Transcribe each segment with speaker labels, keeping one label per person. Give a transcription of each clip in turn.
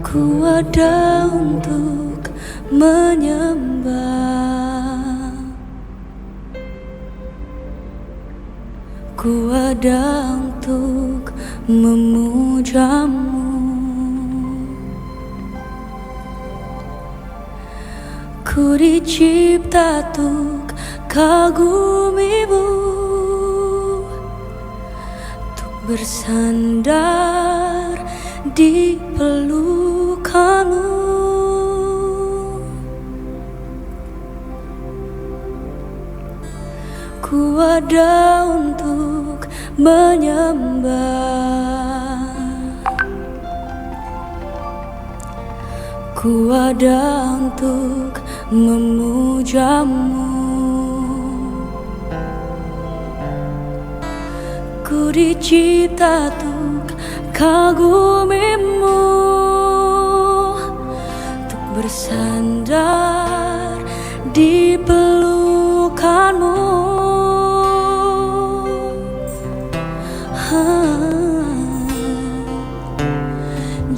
Speaker 1: Ku ada untuk menyembah, ku ada untuk memujamu. Ku dicipta untuk kagumimu, untuk bersandar di pelukanmu. Ku ada untuk menyembah, ku ada untuk memujamu. Ku dicipta untuk kagumimu, untuk bersandar di pelukanmu.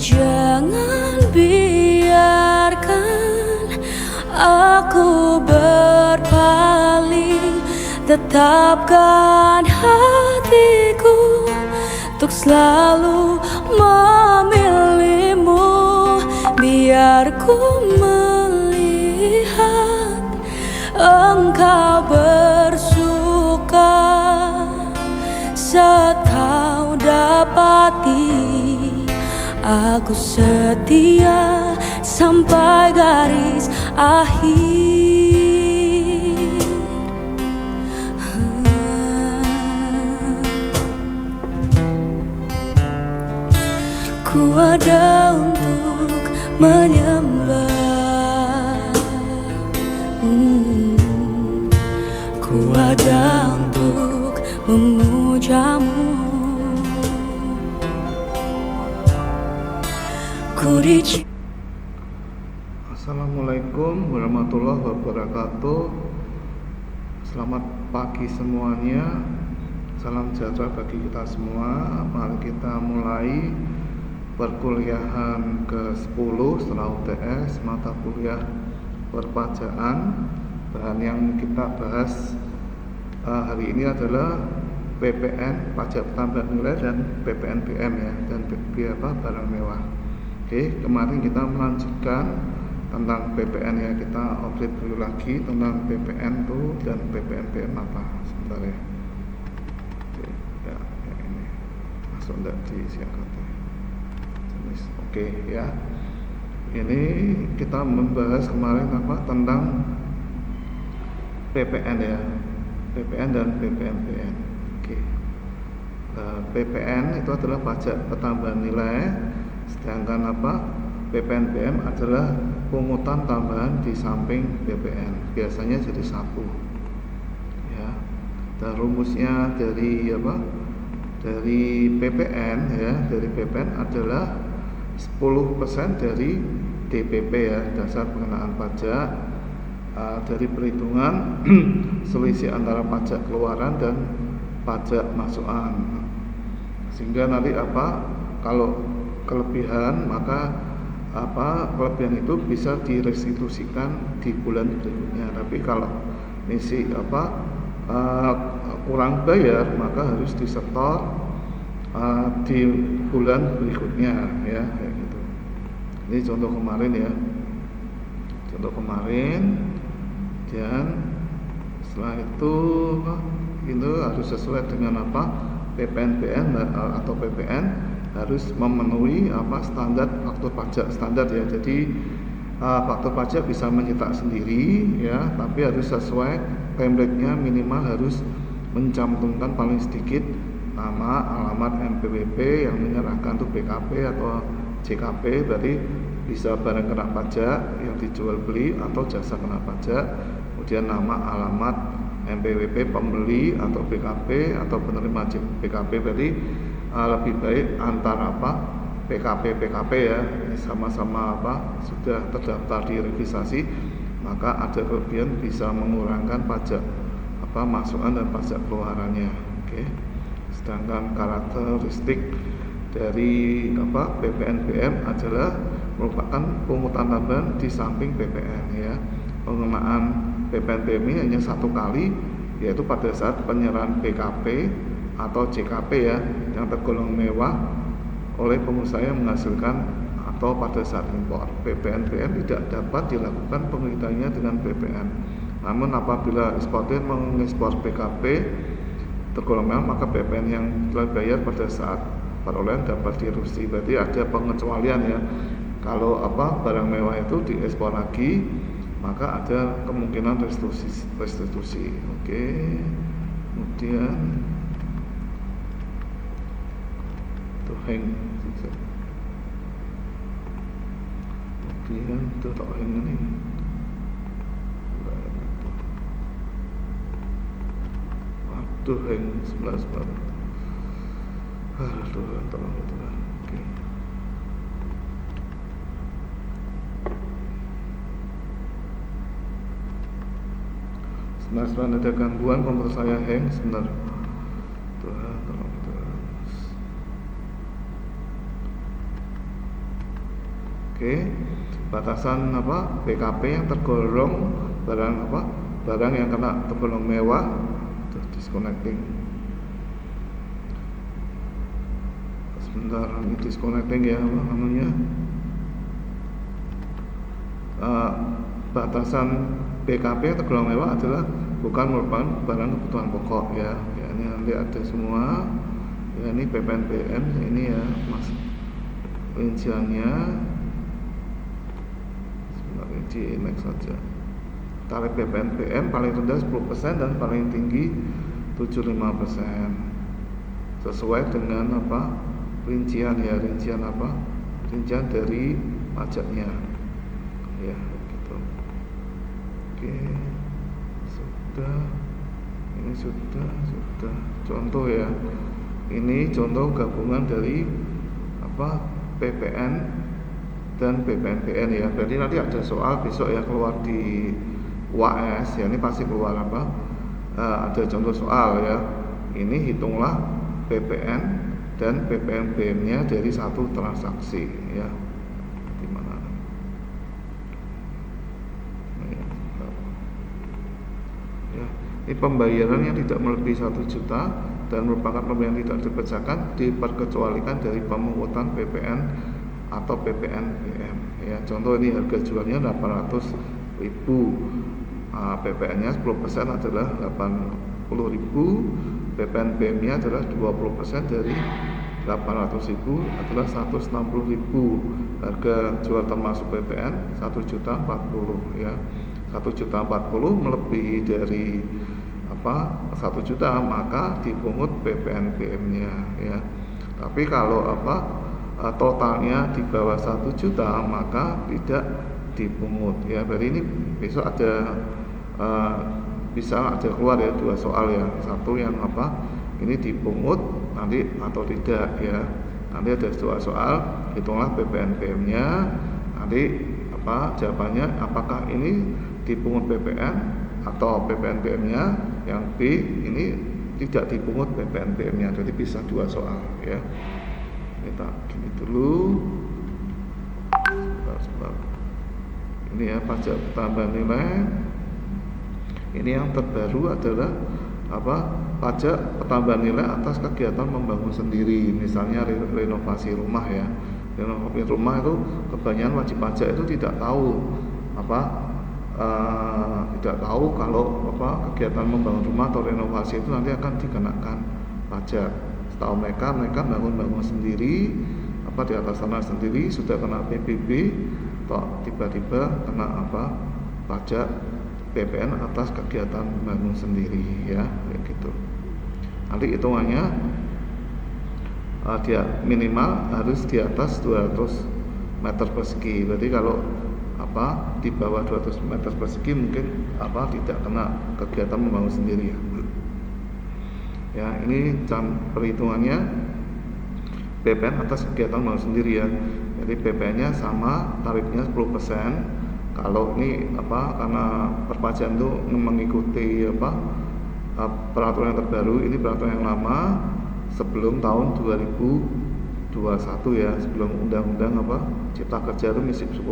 Speaker 1: Jangan biarkan aku berpaling, tetapkan hatiku untuk selalu memilihmu. Biar ku melihat engkau bersuka saat kau dapati aku setia sampai garis akhir. Ku ada untuk menyembah, ku ada untuk memujamu.
Speaker 2: Assalamualaikum warahmatullahi wabarakatuh. Selamat pagi semuanya. Salam sejahtera bagi kita semua. Mari kita mulai perkuliahan ke-10 setelah UTS, mata kuliah perpajakan. Bahan yang kita bahas hari ini adalah PPN, pajak tambahan nilai, dan PPNBM ya, dan biaya barang mewah. Oke, kemarin kita melanjutkan tentang PPN ya, kita update dulu lagi tentang PPN tuh dan PPNBM apa. Sebentar ya. Oke, ya ini masuk enggak di siakat ya. Oke ya. Ini kita membahas kemarin apa tentang PPN ya. PPN dan PPNBM. Oke. PPN itu adalah pajak pertambahan nilai, sedangkan apa PPNBM adalah pungutan tambahan di samping PPN, biasanya jadi satu ya. Dan rumusnya dari apa, dari PPN ya, dari PPN adalah 10% dari DPP ya, dasar pengenaan pajak, dari perhitungan selisih antara pajak keluaran dan pajak masukan. Sehingga nanti apa, kalau kelebihan maka kelebihan itu bisa direstitusikan di bulan berikutnya. Tapi kalau misi kurang bayar maka harus disetor di bulan berikutnya ya, kayak gitu. Ini contoh kemarin ya, contoh kemarin. Dan setelah itu harus sesuai dengan apa PPNBM atau PPN harus memenuhi standar faktur pajak standar ya. Jadi faktur pajak bisa mencetak sendiri ya, tapi harus sesuai template-nya, minimal harus mencantumkan paling sedikit nama, alamat NPWP yang menyerahkan tuh BKP atau JKP, berarti bisa barang kena pajak yang dijual beli atau jasa kena pajak, kemudian nama, alamat NPWP pembeli atau BKP atau penerima BKP. Berarti lebih baik antara PKP ya, sama-sama sudah terdaftar di registrasi, maka ada kelebihan bisa mengurangkan pajak masukan dan pajak keluarannya. Oke. Sedangkan karakteristik dari PPNBM adalah merupakan pungutan tambahan di samping PPN ya. Pengenaan PPNBM ini hanya satu kali, yaitu pada saat penyerahan BKP atau JKP ya yang tergolong mewah oleh pengusaha yang menghasilkan atau pada saat impor. PPNBM tidak dapat dilakukan pengitannya dengan PPN. Namun apabila eksportir mengekspor BKP tergolong mewah, maka PPN yang telah bayar pada saat perolehan dapat direduksi. Berarti ada pengecualian ya. Kalau barang mewah itu diekspor lagi, maka ada kemungkinan restitusi. Oke. Kemudian hang. Kemudian hang ini. Waduh, hang 11 banget. Aduh, tolong. Oke. Sebentar, ada gangguan komputer saya hang sebentar. Tuhan, tolong. Oke, batasan BKP yang tergolong barang yang kena tergolong mewah. Disconnecting. Sebentar, ini disconnecting ya namanya. Batasan BKP yang tergolong mewah adalah bukan merupakan barang kebutuhan pokok ya. Ini nanti ada semua. Ya, ini PPNBM ini ya mas rinciannya. Sebentar, di next saja. Tarif PPNBM paling rendah 10% dan paling tinggi 75%. Sesuai dengan rincian dari pajaknya ya gitu. Oke, ini sudah contoh ya, ini contoh gabungan dari PPN dan PPNBM ya. Berarti nanti ada soal besok ya keluar di UAS ya, ini pasti keluar ada contoh soal ya. Ini hitunglah PPN dan PPNBM-nya dari satu transaksi ya. Di mana? Ya, ini pembayaran yang tidak melebihi 1 juta dan merupakan pembayaran tidak dibacakan diperkecualikan dari pemungutan PPN atau PPNBM ya. Contoh ini harga jualnya 800.000. PPN-nya 10% adalah 80.000, PPNBM-nya adalah 20% dari 800.000 adalah 160.000. Harga jual termasuk PPN 1.040.000 ya. 1.040.000 melebihi dari 1 juta maka dipungut PPNBM-nya ya. Tapi kalau totalnya di bawah 1 juta maka tidak dipungut ya. Berarti ini besok ada bisa ada keluar ya 2 soal ya. Satu yang ini dipungut nanti atau tidak ya. Nanti ada 2 soal, hitunglah PPNBM-nya. Nanti jawabannya apakah ini dipungut PPN atau PPNBM-nya. Yang B ini tidak dipungut PPNBM-nya. Jadi bisa 2 soal ya. Kita gini dulu. Sebentar. Ini ya pajak tambahan nilai. Ini yang terbaru adalah pajak tambahan nilai atas kegiatan membangun sendiri, misalnya renovasi rumah ya. Renovasi rumah itu kebanyakan wajib pajak itu tidak tahu kalau kegiatan membangun rumah atau renovasi itu nanti akan dikenakan pajak. Setahu mereka bangun sendiri di atas tanah sendiri sudah kena PBB, tiba-tiba kena pajak PPN atas kegiatan bangun sendiri ya, kayak gitu. Nanti hitungannya dia minimal harus di atas 200 meter persegi. Berarti kalau di bawah 200 meter persegi mungkin tidak kena kegiatan membangun sendiri ya. Ya, ini perhitungannya PPN atas kegiatan membangun sendiri ya. Jadi PPN-nya sama, tarifnya 10%. Kalau ini karena perpajakan itu mengikuti peraturan yang terbaru, ini peraturan yang lama sebelum tahun 2020 21 ya, sebelum undang-undang Cipta Kerja itu misi 10%,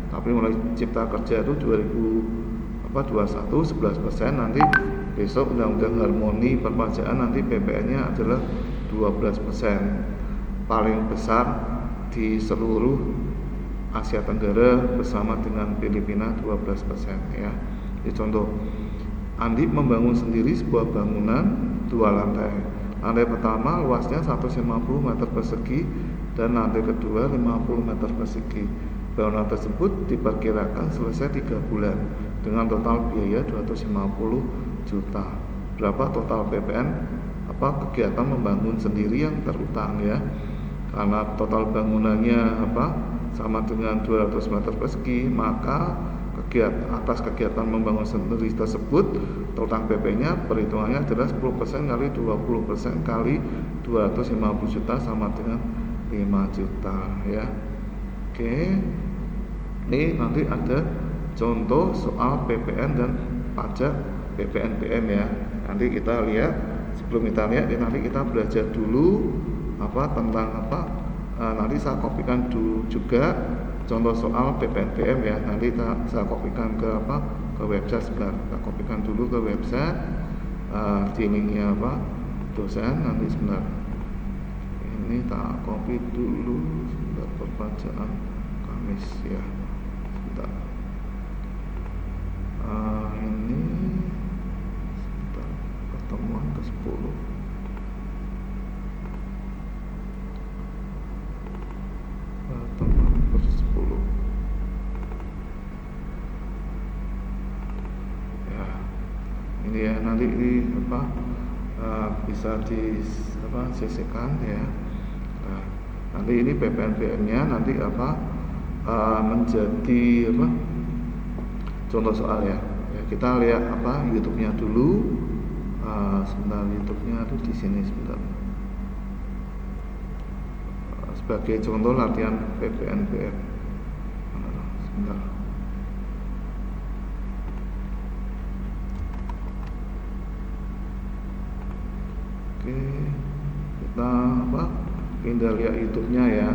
Speaker 2: tapi mulai Cipta Kerja itu 2021 11%, nanti besok undang-undang harmoni perpajakan nanti PPN-nya adalah 12%, paling besar di seluruh Asia Tenggara bersama dengan Filipina 12% ya. Ini contoh. Andi membangun sendiri sebuah bangunan 2 lantai. Lantai pertama luasnya 150 meter persegi dan lantai kedua 50 meter persegi. Bangunan tersebut diperkirakan selesai 3 bulan dengan total biaya 250 juta. Berapa total PPN kegiatan membangun sendiri yang terutang ya. Karena total bangunannya sama dengan 200 meter persegi, maka atas kegiatan membangun sendiri tersebut total PP-nya perhitungannya adalah 10% kali 20% kali 250 juta sama dengan 5 juta ya. Oke, ini nanti ada contoh soal PPN dan pajak PPNBM ya. Nanti kita lihat, sebelum kita lihat nanti kita belajar dulu tentang nanti saya kopikan juga contoh soal PPNBM ya. Nanti saya kopikan ke website sebentar. Kita kopikan dulu ke website di linknya dosen nanti sebentar. Ini tak copy dulu sebentar, perpajakan Kamis ya. Sebentar. Ini sebentar, pertemuan ke-10. Pertemuan ke-10. Ya. Ini ya, nanti ini bisa sisihkan ya. Nah, nanti ini PPNBM-nya nanti menjadi contoh soal ya. Kita lihat YouTube-nya dulu. Sebentar, YouTube-nya tuh di sini sebentar. Sebagai contoh latihan PPNBM. Sebentar. Oke, kita pindah lihat YouTube-nya ya.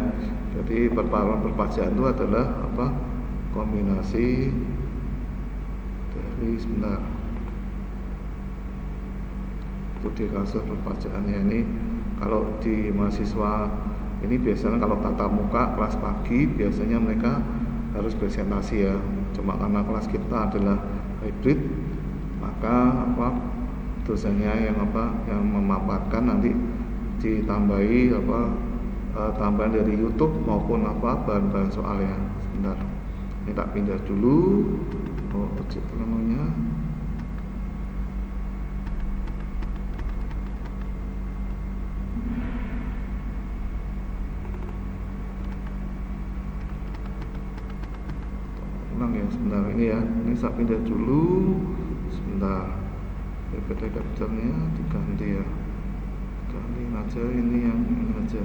Speaker 2: Jadi perpajakan itu adalah kombinasi dari sebentar. Studi kasus perpajakannya ini kalau di mahasiswa ini biasanya kalau tatap muka kelas pagi biasanya mereka harus presentasi ya. Cuma karena kelas kita adalah hybrid, maka dosennya yang memaparkan nanti ditambahi tambahan dari YouTube maupun bahan-bahan soal ya. Sebentar, ini tak pindah dulu. Itu namanya. Ulang ya, sebentar ini ya. Ini saya pindah dulu. Sebentar. PPT capture-nya diganti ya. Ganti aja ini yang ini aja.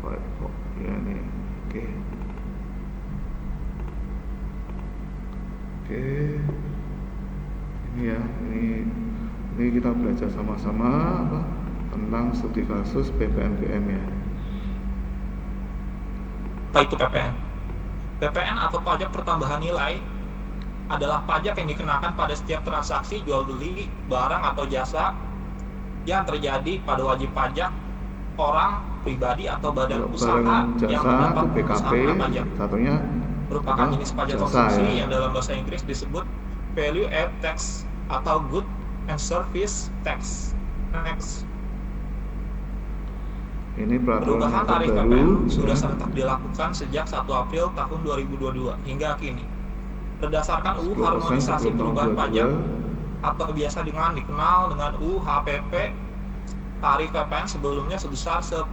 Speaker 2: Whiteboard ya ini. Oke. Ini ya, ini kita belajar sama-sama tentang studi kasus PPNBM ya.
Speaker 3: Apa itu PPN? PPN atau pajak pertambahan nilai adalah pajak yang dikenakan pada setiap transaksi jual beli barang atau jasa yang terjadi pada wajib pajak orang, pribadi atau badan usaha yang mendapat pengusahaan pajak.
Speaker 2: Satunya
Speaker 3: merupakan jenis pajak konsumsi yang dalam bahasa Inggris disebut value add tax atau good and service tax. Next.
Speaker 2: Ini
Speaker 3: Perubahan tarif PPN sudah serentak dilakukan sejak 1 April tahun 2022 hingga kini. Berdasarkan UU Harmonisasi Perubahan Pajak atau biasa dikenal dengan UU HPP, tarif PPN sebelumnya sebesar 10%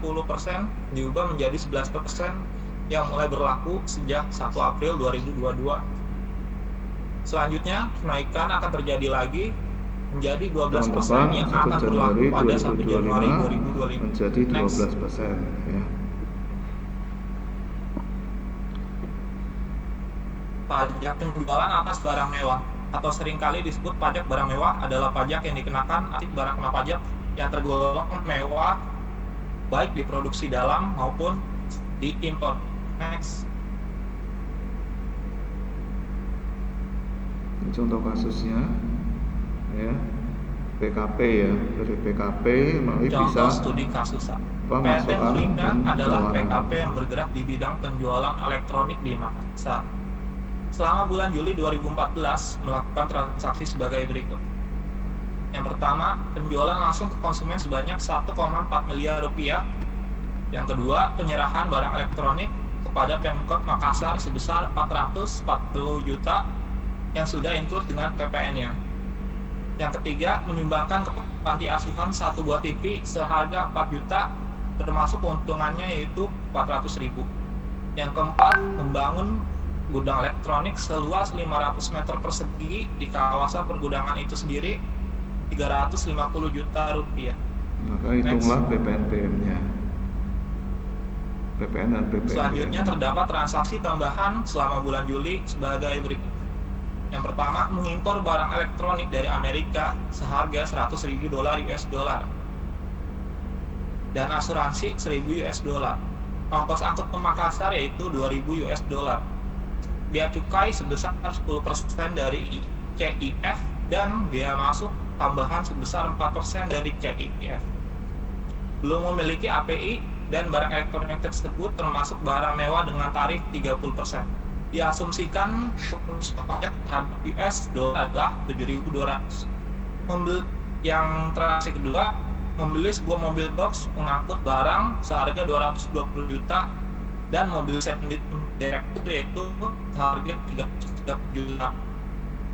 Speaker 3: diubah menjadi 11% yang mulai berlaku sejak 1 April 2022. Selanjutnya, kenaikan akan terjadi lagi menjadi 12% yang akan berlaku pada 1 Januari 2025
Speaker 2: menjadi 12% ya.
Speaker 3: Pajak penjualan atas barang mewah atau seringkali disebut pajak barang mewah adalah pajak yang dikenakan atas barang kena pajak yang tergolong mewah baik diproduksi dalam maupun diimpor. Next.
Speaker 2: Ini contoh kasusnya, ya. PKP ya, dari PKP melalui
Speaker 3: Contoh
Speaker 2: bisa
Speaker 3: studi kasus. PT
Speaker 2: pemasukan
Speaker 3: Mulinda
Speaker 2: dan
Speaker 3: adalah
Speaker 2: pengeluaran.
Speaker 3: PKP yang bergerak di bidang penjualan elektronik di Makassar. Selama bulan Juli 2014 melakukan transaksi sebagai berikut. Yang pertama, penjualan langsung ke konsumen sebanyak 1,4 miliar rupiah. Yang kedua, penyerahan barang elektronik kepada Pemkot Makassar sebesar 440 juta yang sudah include dengan PPN-nya. Yang ketiga, menyumbangkan ke panti asuhan 1 buah TV seharga 4 juta, termasuk keuntungannya yaitu 400.000. Yang keempat, membangun gudang elektronik seluas 500 meter persegi di kawasan pergudangan itu sendiri, 350 juta rupiah.
Speaker 2: Maka hitunglah PPNBM-nya. PPN dan PPNBM.
Speaker 3: Selanjutnya terdapat transaksi tambahan selama bulan Juli sebagai berikut. Yang pertama, mengimpor barang elektronik dari Amerika seharga 100.000 dolar US dollar dan asuransi 1.000 US dollar. Ongkos angkut ke Makassar yaitu 2.000 US dollar. Biaya cukai sebesar 10% dari CIF dan biaya masuk tambahan sebesar 4% dari CIF. Belum memiliki API dan barang elektronik tersebut termasuk barang mewah dengan tarif 30%. Diasumsikan pajak terhadap US dollar adalah 7.200. Yang transaksi kedua, membeli sebuah mobil box pengangkut barang seharga 220 juta dan mobil semi direktur yaitu harga 30 juta.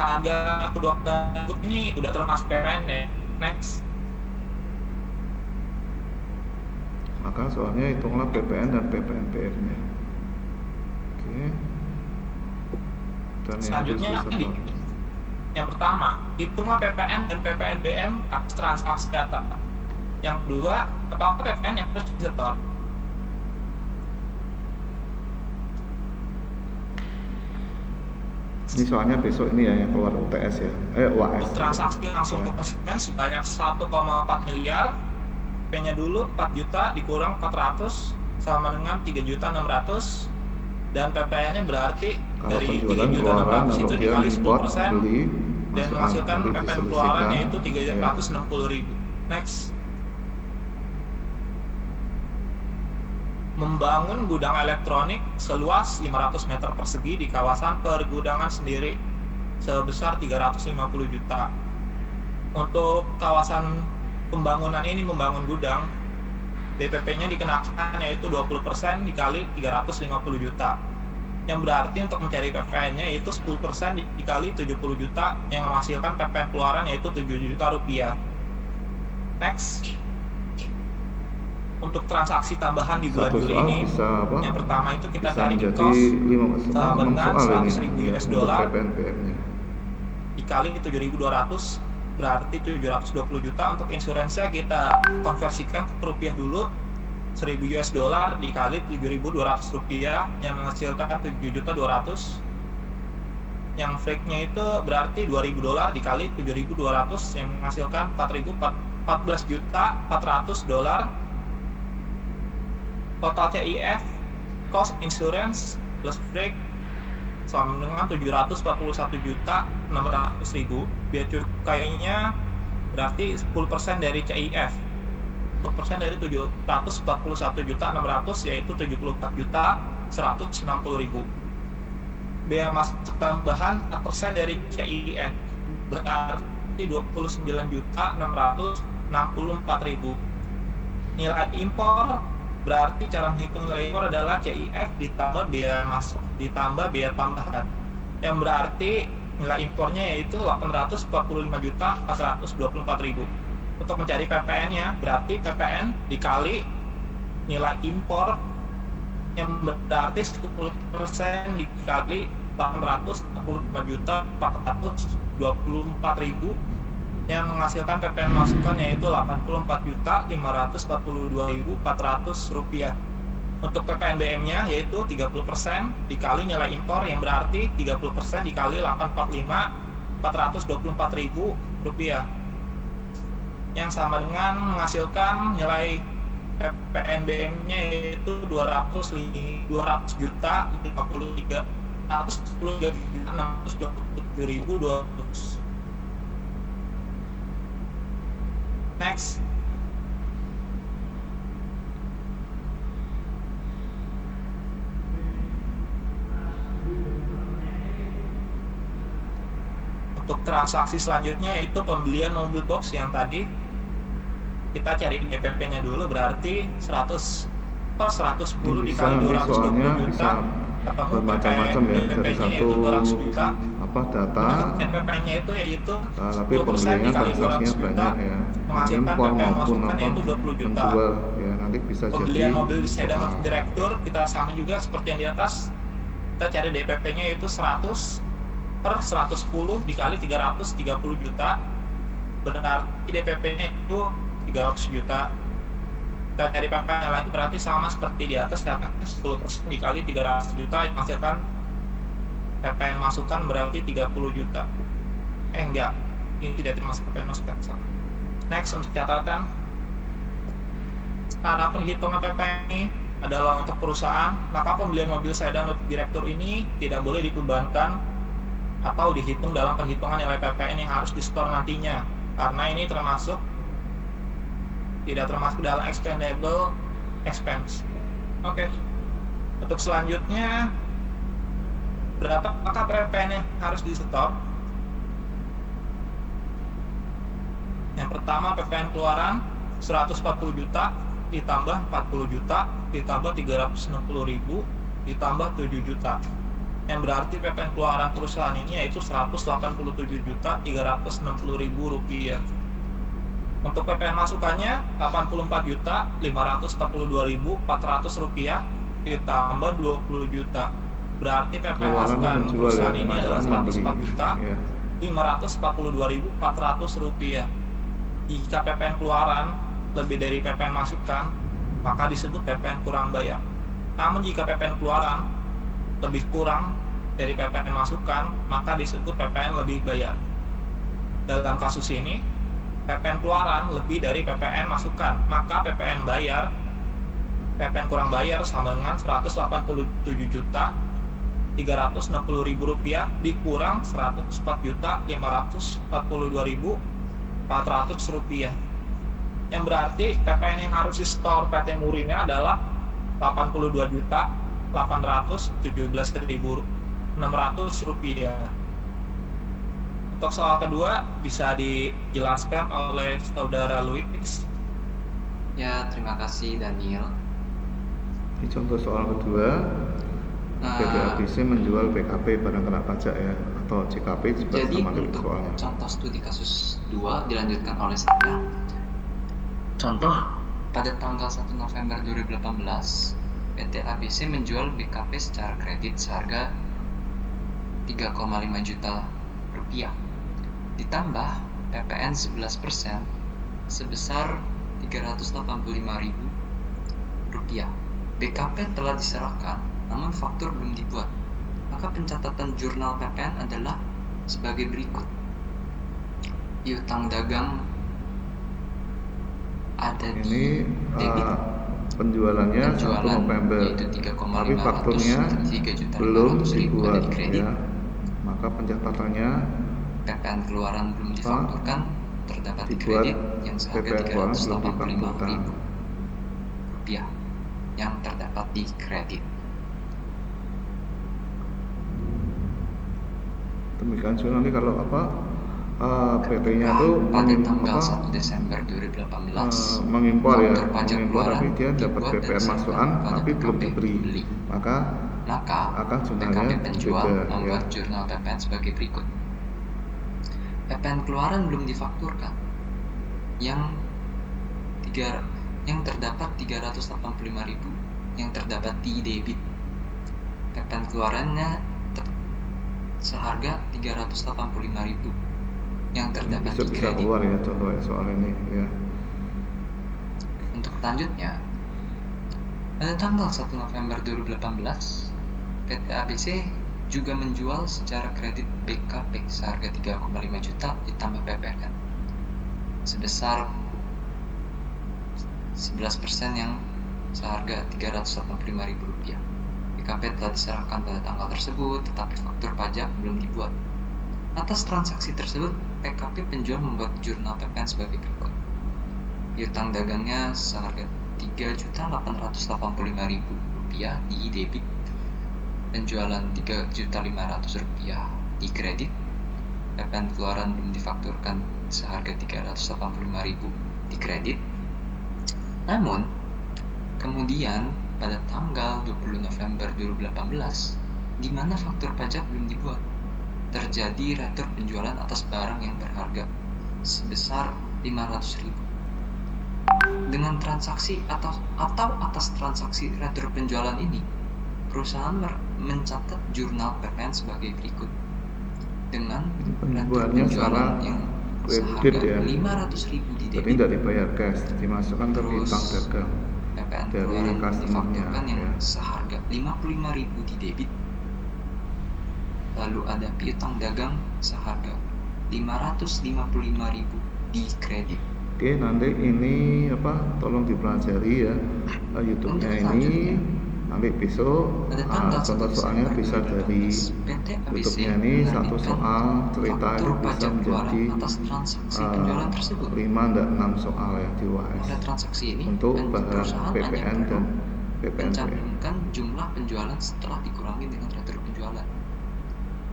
Speaker 3: Harga kedua produk ini udah termasuk PPN ya. Next.
Speaker 2: Maka soalnya hitunglah PPN dan PPNBM-nya. Oke. Dan
Speaker 3: Selanjutnya ini. Yang pertama, hitunglah PPN dan PPNBM atas transaksi data. Yang kedua, apakah PPN yang harus disetor?
Speaker 2: Ini soalnya besok ini ya yang keluar UTS ya. UAS.
Speaker 3: Untuk transaksi langsung ke konsumen sebanyak 1,4 miliar. P-nya dulu 4 juta dikurang 400 sama dengan 3.600.000 dan PPN-nya berarti
Speaker 2: Kalau
Speaker 3: dari
Speaker 2: penjualan keluaran
Speaker 3: 3.600.000 itu
Speaker 2: kalau dia
Speaker 3: dikali
Speaker 2: import
Speaker 3: 10%
Speaker 2: beli
Speaker 3: dan
Speaker 2: masuk
Speaker 3: menghasilkan
Speaker 2: nanti
Speaker 3: PPN
Speaker 2: diselisihkan,
Speaker 3: keluaran yaitu
Speaker 2: ya.
Speaker 3: 360.000. Next. Membangun gudang elektronik seluas 500 meter persegi di kawasan pergudangan sendiri sebesar 350 juta. Untuk kawasan pembangunan ini, membangun gudang, DPP-nya dikenakan yaitu 20% dikali 350 juta. Yang berarti untuk mencari PPN-nya yaitu 10% dikali 70 juta yang menghasilkan PPN keluaran yaitu 7 juta rupiah. Next. Untuk transaksi tambahan di bulan
Speaker 2: Satu
Speaker 3: Juli
Speaker 2: soal
Speaker 3: ini,
Speaker 2: bisa apa?
Speaker 3: yang pertama itu kita
Speaker 2: Bisa
Speaker 3: cari
Speaker 2: menjadi
Speaker 3: cost
Speaker 2: 6
Speaker 3: sama dengan
Speaker 2: soal ini
Speaker 3: 100.000 US
Speaker 2: untuk
Speaker 3: dollar
Speaker 2: PPNBM-nya.
Speaker 3: dikali 7.200 berarti 720 juta. Untuk insuransinya kita konversikan ke rupiah dulu, 1.000 US dollar dikali 7.200 rupiah yang menghasilkan 7.200. Yang fake-nya itu berarti 2.000 dolar dikali 7.200 yang menghasilkan 14 juta 400 dolar. Total CIF cost insurance plus break sama dengan 741 juta 600.000. Biaya cukainya berarti 10% dari CIF. 10% dari 741 juta 600 yaitu 74 juta 160.000. Biaya masuk tambahan 4% dari CIF berarti 29 juta 664.000. Nilai impor berarti cara menghitung nilai impor adalah CIF ditambah biaya masuk ditambah biaya tambahan, yang berarti nilai impornya yaitu 845.424.000. Untuk mencari PPN-nya berarti PPN dikali nilai impor yang berarti 10% dikali 845.424.000 yang menghasilkan PPN masukan yaitu 84.542.400 rupiah. Untuk PPNBM-nya yaitu 30% dikali nilai impor yang berarti 30% dikali 845.424.000 rupiah yang sama dengan menghasilkan nilai PPNBM-nya itu 200 juta 53 627.200. Next. Untuk transaksi selanjutnya itu pembelian mobil box yang tadi kita cari DPP-nya dulu, berarti 100 per 110
Speaker 2: Ini
Speaker 3: dikali
Speaker 2: bisa, nanti
Speaker 3: 220
Speaker 2: soalnya
Speaker 3: juta
Speaker 2: bisa
Speaker 3: ketemu
Speaker 2: bermacam-macam ya, dari
Speaker 3: DPP-nya
Speaker 2: satu
Speaker 3: itu 200 juta.
Speaker 2: data,
Speaker 3: DPP-nya itu yaitu
Speaker 2: tapi
Speaker 3: 10%
Speaker 2: pembeliannya
Speaker 3: dikali
Speaker 2: transaksinya
Speaker 3: 200 juta
Speaker 2: banyak ya,
Speaker 3: menghasilkan
Speaker 2: impor
Speaker 3: PPN
Speaker 2: maupun
Speaker 3: masukan yaitu 20 juta.
Speaker 2: menjual ya, nanti bisa jadi
Speaker 3: Pembelian mobil sedan direktur kita sama juga seperti yang di atas, kita cari DPP-nya itu 100 per 110 dikali 330 juta, berarti DPP-nya itu 300 juta. Kita cari PPN lagi, berarti sama seperti di atas, data 10% dikali 300 juta yang menghasilkan PPN masukan berarti 30 juta. Enggak, ini tidak termasuk PPN masukan. Next, untuk catatan, cara penghitungan PPN ini adalah untuk perusahaan, maka pembelian mobil sedan direktur ini tidak boleh dibebankan atau dihitung dalam perhitungan nilai PPN yang harus disetor nantinya, karena ini tidak termasuk dalam expendable expense. Oke. Untuk selanjutnya, berapakah PPN yang harus disetor? Yang pertama, PPN keluaran 140 juta ditambah 40 juta ditambah 360.000 ditambah 7 juta. Yang berarti PPN keluaran perusahaan ini yaitu 187.360.000 rupiah. Untuk PPN masukannya 84.542.400 rupiah ditambah 20 juta. Berarti PPN masukan perusahaan ini adalah 104.542.400 rupiah. Jika PPN keluaran lebih dari PPN masukan, maka disebut PPN kurang bayar. Namun jika PPN keluaran lebih kurang dari PPN masukan, maka disebut PPN lebih bayar. Dalam kasus ini, PPN keluaran lebih dari PPN masukan, maka PPN kurang bayar sama dengan 187.360.000 rupiah dikurang 104.542.400 rupiah. Yang berarti PPN yang harus di-store PT Murinnya adalah 82.817.600 rupiah. Untuk soal kedua bisa dijelaskan oleh saudara Luis.
Speaker 4: Ya, terima kasih Daniel.
Speaker 2: Di contoh soal kedua, PT ABC menjual PKP barang kena pajak ya, atau CKP juga
Speaker 4: Jadi
Speaker 2: sama dengan
Speaker 4: untuk
Speaker 2: soalnya.
Speaker 4: contoh studi kasus 2 dilanjutkan oleh saya. Contoh, pada tanggal 1 November 2018, PT ABC menjual BKP secara kredit seharga 3,5 juta rupiah. Ditambah PPN 11% sebesar 385.000 rupiah. BKP telah diserahkan, namun faktur belum dibuat. Maka pencatatan jurnal PPN adalah sebagai berikut. Piutang dagang ada
Speaker 2: Ini
Speaker 4: di debit
Speaker 2: penjualannya 1 November,
Speaker 4: yaitu
Speaker 2: tapi fakturnya belum dibuat ya, maka pencatatannya
Speaker 4: PPN keluaran belum difakturkan terdapat di
Speaker 2: dibuat
Speaker 4: kredit yang seharga
Speaker 2: PPN keluaran belum
Speaker 4: 385.000 rupiah yang terdapat di kredit.
Speaker 2: Demikian juga nanti kalau PT-nya itu
Speaker 4: pada tanggal 1 Desember 2018
Speaker 2: mengimpor ya,
Speaker 4: faktur pajak keluaran
Speaker 2: tapi dia dapat
Speaker 4: dibuat dan
Speaker 2: PPN
Speaker 4: diserahkan
Speaker 2: masukan
Speaker 4: pada
Speaker 2: tapi belum
Speaker 4: BKP
Speaker 2: diberi,
Speaker 4: pembeli.
Speaker 2: maka
Speaker 4: Maka
Speaker 2: akan
Speaker 4: BKP
Speaker 2: jumlahnya
Speaker 4: penjual
Speaker 2: beda ya.
Speaker 4: membuat jurnal PPN sebagai berikut. PPN keluaran belum difakturkan yang terdapat 385.000 yang terdapat di debit. PPN keluarannya seharga 385.000 yang terdapat di
Speaker 2: bisa
Speaker 4: kredit.
Speaker 2: keluar ya contohnya soal ini ya.
Speaker 4: Untuk selanjutnya, pada tanggal 1 November 2018, PT ABC juga menjual secara kredit BKP seharga 3,5 juta ditambah PPN sebesar 11% yang seharga Rp385.000. PKP telah diserahkan pada tanggal tersebut, tetapi faktur pajak belum dibuat. Atas transaksi tersebut, PKP penjual membuat jurnal PPN sebagai berikut. Piutang dagangnya seharga Rp3.885.000 di debit, penjualan Rp3.500.000 di kredit, PPN keluaran belum difakturkan seharga Rp385.000 di kredit. Namun, kemudian pada tanggal 20 November 2018, di mana faktur pajak belum dibuat, terjadi retur penjualan atas barang yang berharga sebesar Rp500.000. Dengan transaksi atau atas transaksi retur penjualan ini, perusahaan mencatat jurnal PPN sebagai berikut. Dengan retur penjualan yang seharga
Speaker 2: ya.
Speaker 4: Rp500.000 di
Speaker 2: Jadi
Speaker 4: debit,
Speaker 2: tidak dibayar cash, dimasukkan ke piutang dagang
Speaker 4: PPN
Speaker 2: dari
Speaker 4: keluaran
Speaker 2: customer-nya,
Speaker 4: difakturkan yang
Speaker 2: ya.
Speaker 4: seharga Rp55.000 di debit. Lalu ada piutang dagang seharga Rp555.000 di kredit.
Speaker 2: Oke, nanti ini tolong dipelajari ya YouTube-nya ini. Nanti besok
Speaker 4: Pada tanggal 1
Speaker 2: contoh soalnya
Speaker 4: Desember
Speaker 2: bisa dari
Speaker 4: 2018, PT ABC
Speaker 2: YouTube-nya ini satu
Speaker 4: menerbitkan
Speaker 2: soal cerita
Speaker 4: faktur
Speaker 2: ini bisa
Speaker 4: pajak keluaran
Speaker 2: menjadi
Speaker 4: atas transaksi penjualan tersebut.
Speaker 2: 5 dan 6 soal ya di UAS
Speaker 4: Pada transaksi ini,
Speaker 2: untuk bahas
Speaker 4: perusahaan hanya
Speaker 2: PPN
Speaker 4: perlu
Speaker 2: dan PPNP.
Speaker 4: mencantumkan jumlah penjualan setelah dikurangi dengan retur penjualan.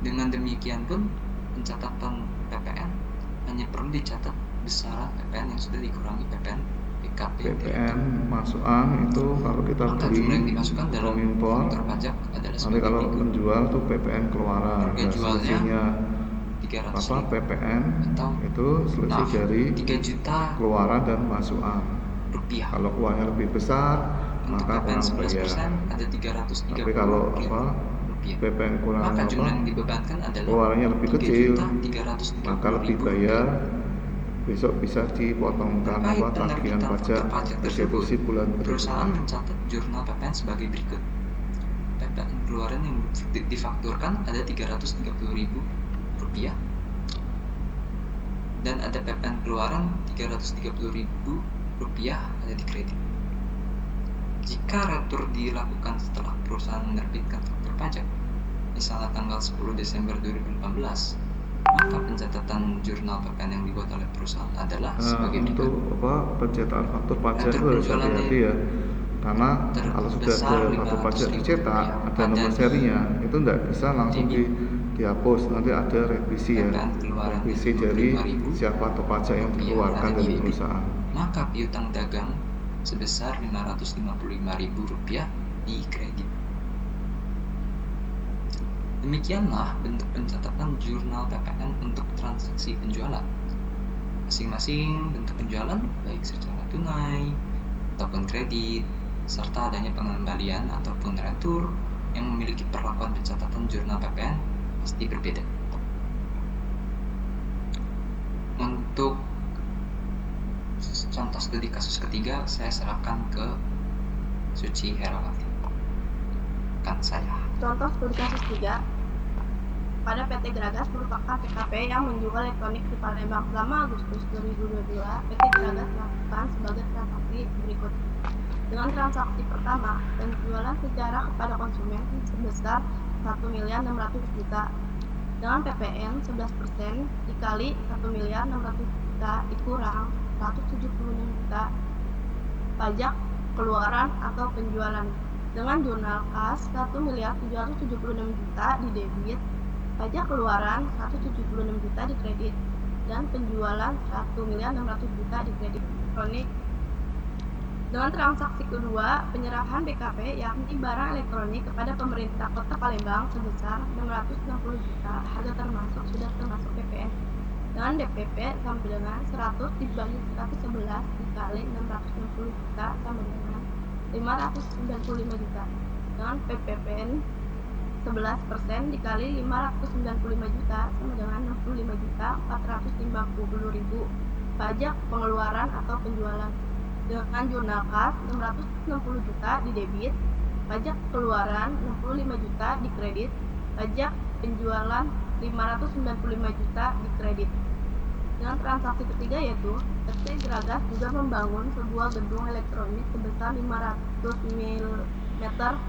Speaker 4: Dengan demikian pun, pencatatan PPN hanya perlu dicatat besaran PPN yang sudah dikurangi PPN PKP.
Speaker 2: PPN masukan itu kalau kita
Speaker 4: Maka jumlah yang
Speaker 2: beli
Speaker 4: dimasukkan dalam
Speaker 2: impor,
Speaker 4: faktur pajak adalah
Speaker 2: nanti
Speaker 4: sebagai
Speaker 2: kalau
Speaker 4: berikut.
Speaker 2: menjual tuh PPN keluaran,
Speaker 4: Harga
Speaker 2: dan
Speaker 4: jualnya
Speaker 2: selisihnya
Speaker 4: 300.000
Speaker 2: PPN
Speaker 4: atau
Speaker 2: itu selisih dari
Speaker 4: 3 juta
Speaker 2: keluaran dan masukan.
Speaker 4: rupiah.
Speaker 2: Kalau uangnya lebih besar
Speaker 4: Untuk
Speaker 2: maka
Speaker 4: PPN
Speaker 2: kurang bayar.
Speaker 4: 11% ada 330.000
Speaker 2: Tapi kalau
Speaker 4: rupiah.
Speaker 2: PPN kurang
Speaker 4: Maka jumlah yang dibebankan adalah
Speaker 2: keluarannya lebih kecil,
Speaker 4: 3.330.000
Speaker 2: maka lebih bayar. Besok bisa dipotongkan
Speaker 4: Terkait
Speaker 2: tagihan
Speaker 4: penerbitan
Speaker 2: pajak
Speaker 4: faktur pajak tersebut,
Speaker 2: restitusi bulan
Speaker 4: perusahaan
Speaker 2: berikutnya.
Speaker 4: mencatat jurnal PPN sebagai berikut. PPN keluaran yang difakturkan ada 330.000 rupiah, dan ada PPN keluaran 330.000 rupiah ada di kredit. Jika retur dilakukan setelah perusahaan menerbitkan faktur pajak, misalnya tanggal 10 Desember 2018, maka pencatatan jurnal PPN yang dibuat oleh perusahaan adalah sebagai berikut.
Speaker 2: Untuk pencetakan faktur pajak
Speaker 4: Retur
Speaker 2: itu harus
Speaker 4: penjualannya
Speaker 2: hati-hati ya, karena kalau sudah
Speaker 4: terbesar
Speaker 2: ada faktur pajak
Speaker 4: 500.000
Speaker 2: dicetak ada nomor serinya, itu tidak bisa langsung dihapus, nanti ada revisi ya,
Speaker 4: PPN keluaran
Speaker 2: revisi dari
Speaker 4: 55.000
Speaker 2: siapa atau pajak yang
Speaker 4: rupiah
Speaker 2: dikeluarkan
Speaker 4: ada di
Speaker 2: dari
Speaker 4: debit.
Speaker 2: perusahaan.
Speaker 4: Maka piutang dagang sebesar Rp555.000 di kredit. Demikianlah bentuk pencatatan jurnal PPN untuk transaksi penjualan. Masing-masing bentuk penjualan, baik secara tunai ataupun kredit, serta adanya pengembalian ataupun retur yang memiliki perlakuan pencatatan jurnal PPN pasti berbeda. Untuk contoh studi kasus ketiga, saya serahkan ke Suci Herawati.
Speaker 5: Contoh studi kasus 3, pada PT Gragas merupakan PKP yang menjual elektronik di Palembang. Selama Agustus 2022, PT Gragas melakukan sebagai transaksi berikut. Dengan transaksi pertama, penjualan secara kepada konsumen sebesar 1.600.000.000 dengan PPN 11% dikali 1.600.000.000 dikurang 176 juta pajak keluaran atau penjualan. Dengan jurnal kas 1.776.000.000 di debit, pajak keluaran 176 juta di kredit, dan penjualan 1.600.000.000 di kredit elektronik. Dengan transaksi kedua, penyerahan BKP yakni barang elektronik kepada pemerintah Kota Palembang sebesar 660 juta, harga sudah termasuk PPN. Dengan DPP sama dengan 100 dibagi 111 dikali 660 juta sama dengan 595 juta. Dengan PPPN 11% dikali 595 juta sama dengan 65.450.000 pajak pengeluaran atau penjualan. Dengan jurnal kas 660 juta di debit, pajak keluaran 65 juta di kredit, pajak penjualan 595 juta di kredit. Dengan transaksi ketiga yaitu PT Gragas juga membangun sebuah gedung elektronik sebesar 500 mm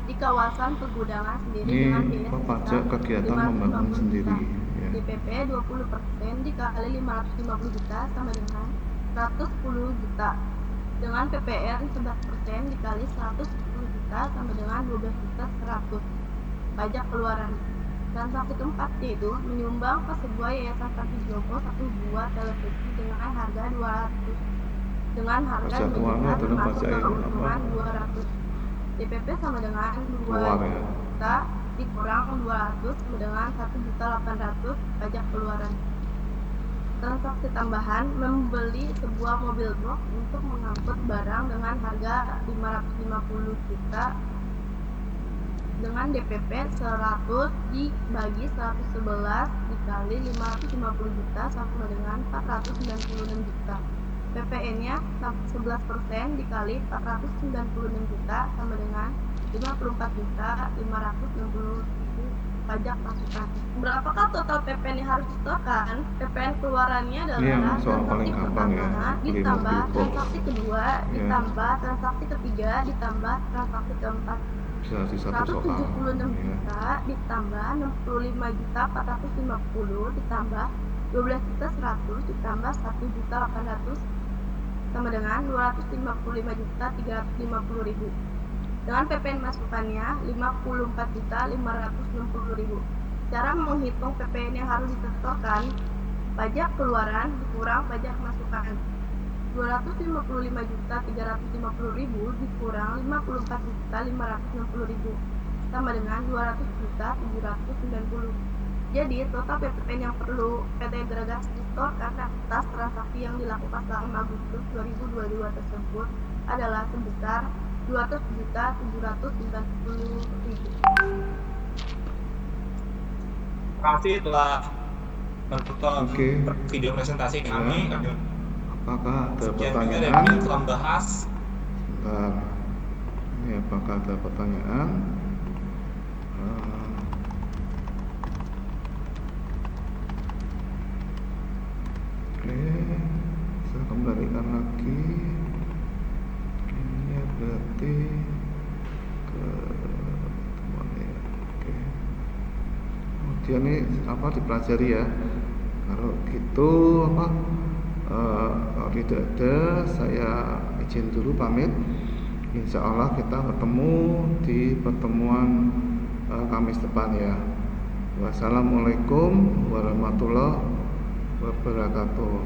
Speaker 5: di kawasan pegudangan sendiri
Speaker 2: Ini
Speaker 5: dengan biaya
Speaker 2: pajak
Speaker 5: sebesar
Speaker 2: kegiatan
Speaker 5: 550
Speaker 2: membangun
Speaker 5: juta.
Speaker 2: sendiri ya.
Speaker 5: DPP 20% dikali 550 juta sama dengan 110 juta. Dengan PPR 11% dikali 110 juta sama dengan 12 juta 100. Pajak keluaran. Transaksi keempat yaitu menyumbang ke sebuah yayasan Santi Joko satu buah televisi dengan harga 200 dengan harga
Speaker 2: Pajak
Speaker 5: 2
Speaker 2: keuangan
Speaker 5: juta
Speaker 2: adalah
Speaker 5: termasuk
Speaker 2: pajak yang
Speaker 5: keuntungan
Speaker 2: apa?
Speaker 5: 200. DPP sama dengan 2
Speaker 2: Keluar ya.
Speaker 5: juta dikurang 200 sama dengan 1.800.000 pajak keluaran. Transaksi tambahan membeli sebuah mobil box untuk mengangkut barang dengan harga 550 juta dengan DPP 100 dibagi 111 dikali 550 juta sama dengan 496 juta. PPN-nya 11% dikali 496 juta sama dengan 54 juta 560.000 pajak masukan. Berapakah total PPN yang harus disetorkan? PPN keluarannya adalah
Speaker 2: Ini yang soal paling
Speaker 5: transaksi
Speaker 2: gampang ya,
Speaker 5: pertama
Speaker 2: beli
Speaker 5: ditambah
Speaker 2: mobil box.
Speaker 5: transaksi kedua
Speaker 2: Ya.
Speaker 5: ditambah transaksi ketiga ditambah transaksi keempat.
Speaker 2: Bisa di satu soal
Speaker 5: 176
Speaker 2: ya.
Speaker 5: juta ditambah 65 juta 450 ditambah 12 juta 100 ditambah 1 juta 800 sama dengan 255 juta 350.000. Dengan PPN masukannya 54 juta 560.000. Cara menghitung PPN yang harus disetorkan: pajak keluaran dikurang pajak masukan. 255 juta 350.000 dikurang 54 juta 560.000 sama dengan 200 juta 790. Jadi total PPN yang perlu PT Gragas setorkan atas transaksi yang dilakukan selama Agustus 2022 tersebut adalah sebesar 200 juta 790.000.
Speaker 3: Terima kasih telah menonton
Speaker 2: Oke.
Speaker 3: video presentasi kami.
Speaker 2: Ya. Apakah ada
Speaker 3: Sekian juga dari
Speaker 2: pertanyaan?
Speaker 3: yang telah membahas.
Speaker 2: Bentar. Ini apakah ada pertanyaan? Oke, saya kembalikan lagi. Ini berarti ke teman ya. Oke. Kemudian ini apa dipelajari ya? Kalau gitu apa? Kalau tidak ada, saya izin dulu pamit. Insya Allah kita ketemu di pertemuan Kamis depan ya. Wassalamualaikum warahmatullahi wabarakatuh.